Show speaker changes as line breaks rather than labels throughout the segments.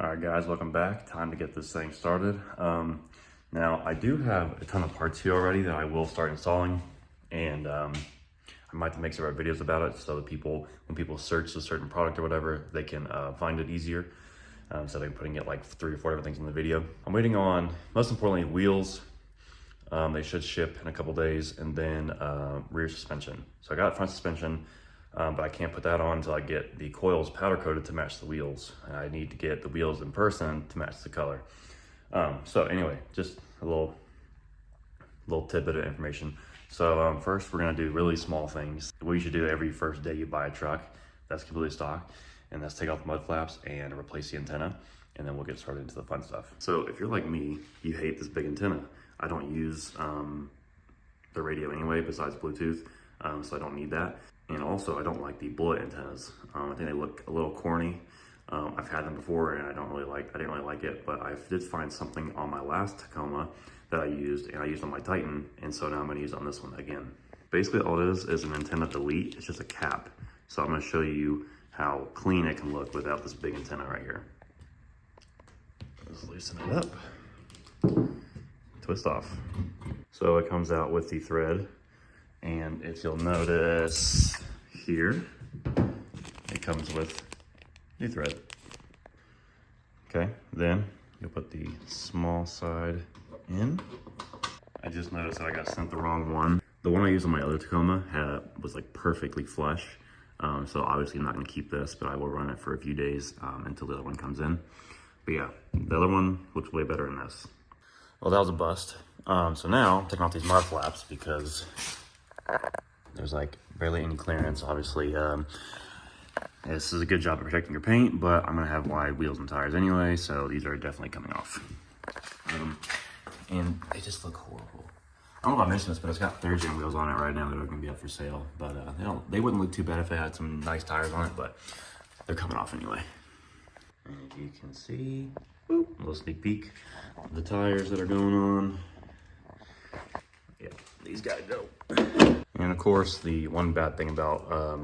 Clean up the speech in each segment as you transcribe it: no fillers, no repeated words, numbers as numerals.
All right guys, welcome back. Time to get this thing started. Now I do have a ton of parts here already that I will start installing, and I might make several videos about it so that when people search a certain product or whatever, they can find it easier. So they're putting it like 3 or 4 different things in the video. I'm waiting on, most importantly, wheels. They should ship in a couple days, and then rear suspension. So I got front suspension, but I can't put that on until I get the coils powder coated to match the wheels. And I need to get the wheels in person to match the color. So anyway, just a little tidbit of information. So first we're gonna do really small things. What you should do every first day you buy a truck that's completely stock, and that's take off the mud flaps and replace the antenna, and then we'll get started into the fun stuff. So if you're like me, you hate this big antenna. I don't use the radio anyway, besides Bluetooth, so I don't need that. And also, I don't like the bullet antennas. I think they look a little corny. I've had them before, and I didn't really like it. But I did find something on my last Tacoma that I used, and I used on my Titan, and so now I'm gonna use on this one again. Basically, all it is an antenna delete. It's just a cap. So I'm gonna show you how clean it can look without this big antenna right here. Just loosen it up. Twist off. So it comes out with the thread, and if you'll notice here, it comes with new thread. Okay, then you'll put the small side in. I just noticed that I got sent the wrong one. The one I used on my other Tacoma was like perfectly flush. So obviously I'm not gonna keep this, but I will run it for a few days until the other one comes in. But yeah, the other one looks way better than this. Well, that was a bust. So now I'm taking off these mud flaps because there's like barely any clearance. Obviously, this is a good job of protecting your paint, but I'm gonna have wide wheels and tires anyway, so these are definitely coming off. And they just look horrible. I don't know if I mentioned this, but it's got 3rd gen wheels on it right now that are gonna be up for sale. But they wouldn't look too bad if they had some nice tires on it, but they're coming off anyway. And as you can see, a little sneak peek of the tires that are going on. Yeah, these gotta go. And of course, the one bad thing about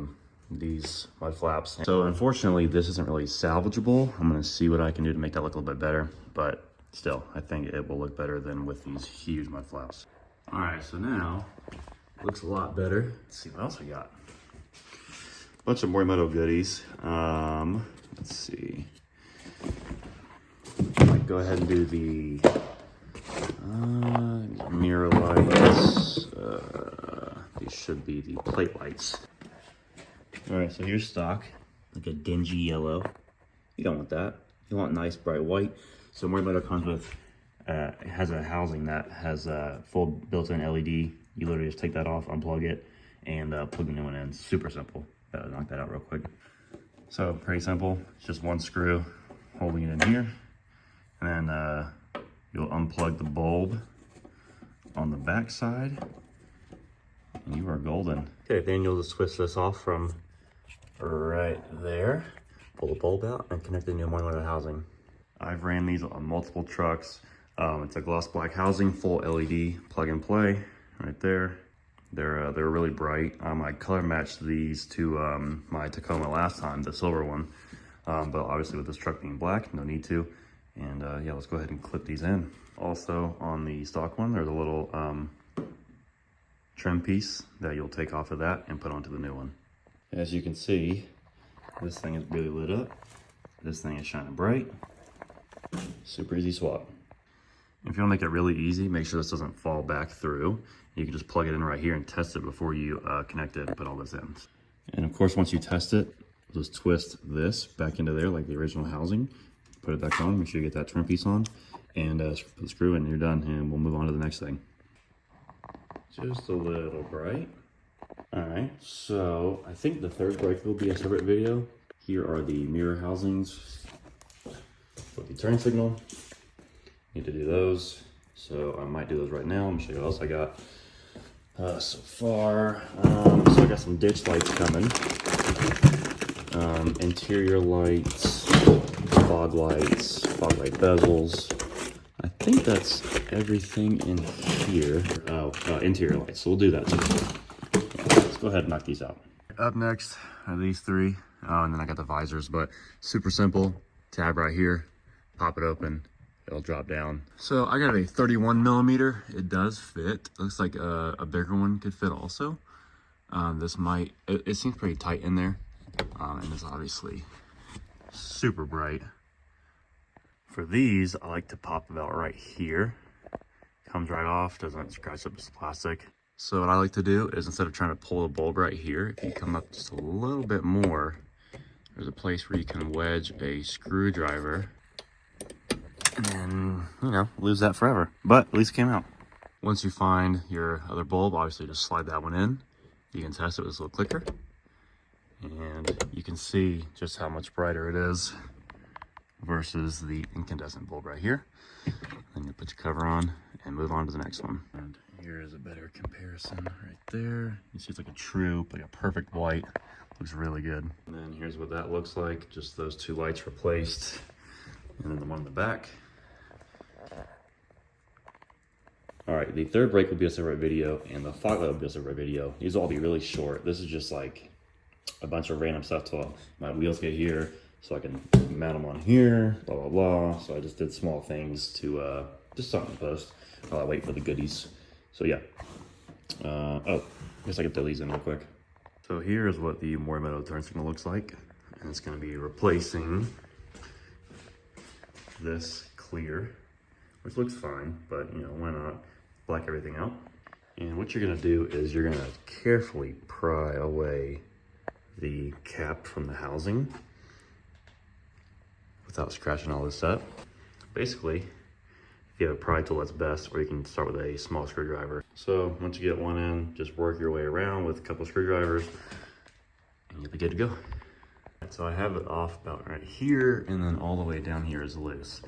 these mud flaps. So unfortunately, this isn't really salvageable. I'm gonna see what I can do to make that look a little bit better, but still, I think it will look better than with these huge mud flaps. All right, so now it looks a lot better. Let's see what else we got. Bunch of more metal goodies. Let's see. Might go ahead and do the mirror lights. These should be the plate lights. All right, so here's stock, like a dingy yellow. You don't want that. You want nice bright white. So More Metal comes with, it has a housing that has a full built-in LED. You literally just take that off, unplug it, and plug the new one in. Super simple. Knock that out real quick. So pretty simple. It's just one screw holding it in here, and then you'll unplug the bulb on the back side, and you are golden. Okay, then you'll just twist this off from right there, pull the bulb out, and connect the new More Metal housing. I've ran these on multiple trucks. It's a gloss black housing, full LED, plug and play, right there. They're really bright. I color matched these to my Tacoma last time, the silver one. But obviously with this truck being black, no need to. And yeah, let's go ahead and clip these in. Also on the stock one, there's a little trim piece that you'll take off of that and put onto the new one. As you can see, this thing is really lit up. This thing is shining bright. Super easy swap. If you want to make it really easy, make sure this doesn't fall back through. You can just plug it in right here and test it before you connect it and put all this in. And of course, once you test it, just twist this back into there like the original housing. Put it back on, make sure you get that trim piece on, and put the screw in and you're done, and we'll move on to the next thing. Just a little bright. All right, so I think the third break will be a separate video. Here are the mirror housings for the turn signal. Need to do those, so I might do those right now. I'm gonna show you what else I got so far. So I got some ditch lights coming, interior lights, fog light bezels. I think that's everything in here. Interior lights, so we'll do that too. Let's go ahead and knock these out. Up next are these 3, and then I got the visors, but super simple. Tab right here, pop it open, it'll drop down. So I got a 31 millimeter. It does fit. Looks like a bigger one could fit also. This might, it seems pretty tight in there. And it's obviously super bright. For these, I like to pop about right here. Comes right off, doesn't scratch up the plastic. So what I like to do is, instead of trying to pull the bulb right here, if you come up just a little bit more, there's a place where you can wedge a screwdriver and then, you know, lose that forever. But at least it came out. Once you find your other bulb, obviously just slide that one in. You can test it with this little clicker. And you can see just how much brighter it is versus the incandescent bulb right here. Then you put your cover on and move on to the next one. And here is a better comparison right there. You see it's like a true, like a perfect white. Looks really good. And then here's what that looks like. Just those two lights replaced. And then the one in the back. All right, the third brake will be a separate video, and the fog light will be a separate video. These will all be really short. This is just like a bunch of random stuff till my wheels get here, so I can mount them on here, blah, blah, blah. So I just did small things to just something to post while I wait for the goodies. So yeah. Oh, I guess I can throw these in real quick. So here's what the Morimoto turn signal looks like. And it's gonna be replacing this clear, which looks fine, but you know, why not black everything out? And what you're gonna do is you're gonna carefully pry away the cap from the housing without scratching all this up. Basically, if you have a pry tool, that's best, or you can start with a small screwdriver. So once you get one in, just work your way around with a couple screwdrivers and you'll be good to go. So I have it off about right here, and then all the way down here is loose.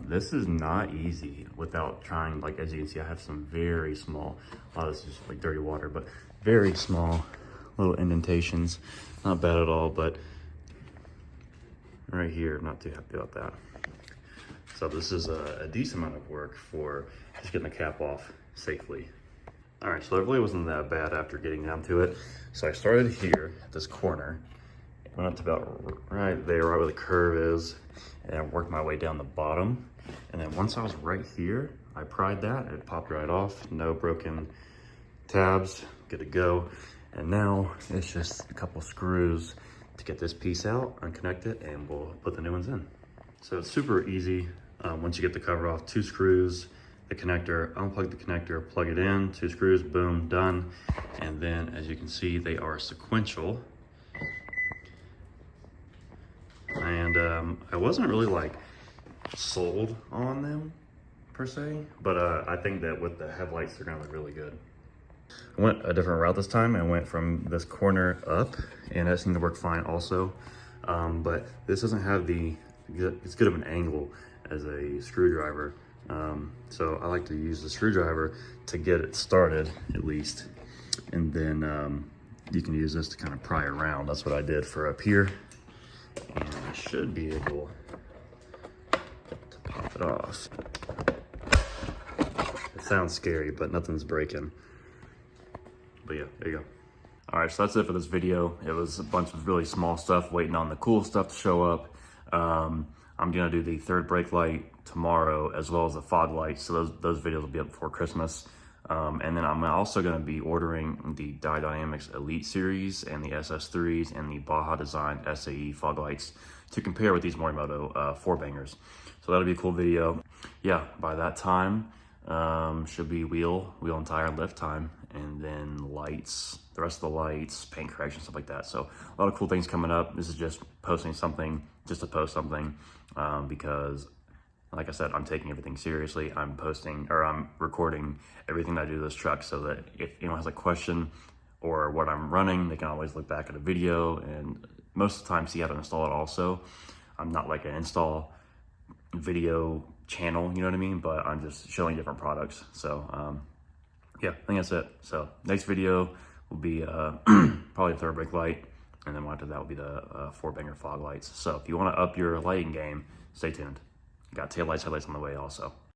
This is not easy without trying, like as you can see, I have some very small, a lot of this is just like dirty water, but very small little indentations. Not bad at all, but right here, I'm not too happy about that. So this is a decent amount of work for just getting the cap off safely. All right, so it really wasn't that bad after getting down to it. So I started here at this corner, went up to about right there, right where the curve is, and I worked my way down the bottom. And then once I was right here, I pried that, it popped right off, no broken tabs, good to go. And now it's just a couple screws to get this piece out, unconnect it, and we'll put the new ones in. So it's super easy. Once you get the cover off, 2 screws, the connector, unplug the connector, plug it in, 2 screws, boom, done. And then as you can see, they are sequential. And I wasn't really like sold on them per se, but I think that with the headlights, they're gonna look really good. I went a different route this time. I went from this corner up, and that seemed to work fine also. But this doesn't have it's good of an angle as a screwdriver. So I like to use the screwdriver to get it started at least. And then you can use this to kind of pry around. That's what I did for up here. And I should be able to pop it off. It sounds scary, but nothing's breaking. But yeah, there you go. All right, so that's it for this video. It was a bunch of really small stuff, waiting on the cool stuff to show up. I'm gonna do the third brake light tomorrow, as well as the fog light. So those videos will be up before Christmas. And then I'm also gonna be ordering the Dynamics Elite series and the SS3s and the Baja Design SAE fog lights to compare with these Morimoto 4-bangers. So that'll be a cool video. Yeah, by that time, should be wheel and tire and lift time, and then lights, the rest of the lights, paint correction, stuff like that. So a lot of cool things coming up. This is just posting something just to post something, because like I said, I'm taking everything seriously. I'm recording everything that I do to this truck, so that if anyone has a question or what I'm running, they can always look back at a video and most of the time see how to install it also. I'm not like an install video channel, you know what I mean? But I'm just showing different products. So yeah, I think that's it. So next video will be probably the third brake light, and then after that will be the 4-banger fog lights. So if you want to up your lighting game, stay tuned. Got tail lights, headlights on the way also.